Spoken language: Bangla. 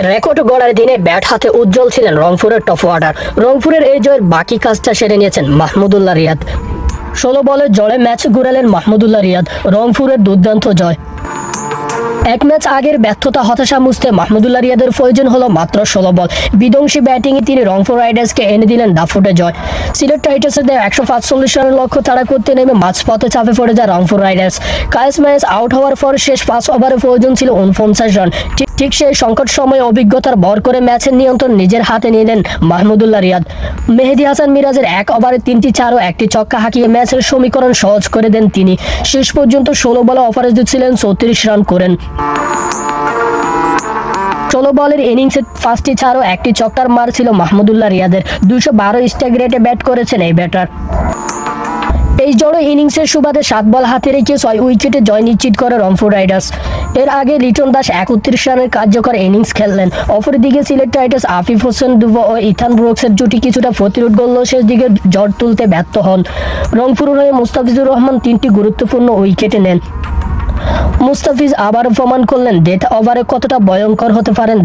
রেকর্ড গড়ার দিনে ব্যাট হাতে উজ্জ্বল ছিলেন রংপুরের টপ অর্ডার। রংপুরের এই জয়ের বাকি কাজটা সেরে নিয়েছেন মাহমুদুল্লাহ রিয়াদ। 16 বলে জয়ে ম্যাচ ঘুরালেন মাহমুদুল্লাহ রিয়াদ। রংপুরের দুর্দান্ত জয়। এক ম্যাচ আগের ব্যর্থতা হতাশা মুছতে মাহমুদুল্লাহ রিয়াদের প্রয়োজন হলো মাত্র 16 বল। বিধ্বংসী ব্যাটিংয়ে তিনি রংপুর রাইডার্সকে এনে দিলেন দাফুটে জয়। সিলেট টাইটার্সের 145 রানের লক্ষ্য তাড়া করতে নেমে মাঝপথে চাপে পড়ে যায় Rangpur Riders. Kayes Mayes out হওয়ার পর শেষ 5 ওভারে প্রয়োজন ছিল 49 রান। ঠিক সেই সংকট সময়ে অভিজ্ঞতার ভর করে ম্যাচের নিয়ন্ত্রণ নিজের হাতে নিলেন মাহমুদুল্লাহ রিয়াদ। মেহেদী হাসান মিরাজের 1 ওভারে 3টি 4 ও 1টি ছক্কা হাঁকিয়ে ম্যাচের সমীকরণ সহজ করে দেন তিনি। শেষ পর্যন্ত 16 বলে অপারেজিত ছিলেন 34 রান করেন। 16 বলের ইনিংসে 5টি 4 ও 1টি ছক্কার মার ছিল মাহমুদুল্লাহ রিয়াদের। 212 স্ট্রাইক রেটে ব্যাট করেছেন এই ব্যাটার। এই জড়ো ইনিংসের সুবাদে 7 বল হাতে রেখে 6 উইকেটে জয় নিশ্চিত করে রংপুর রাইডার্স। এর আগে লিটন দাস 31 রানের কার্যকর ইনিংস খেললেন। অপরদিকে সিলেট টাইটার্স আফিফ হোসেন দুবো ও ইথান ব্রুকসের জুটি কিছুটা প্রতিরোধ করলেও শেষ দিকে ঝড় তুলতে ব্যর্থ হন। রংপুরের হয়ে মুস্তাফিজুর রহমান 3টি গুরুত্বপূর্ণ উইকেটে নেন। মুস্তাফিজ আবারও প্রমাণ করলেন ডেথ ওভারে কতটা ভয়ঙ্কর হতে পারেন।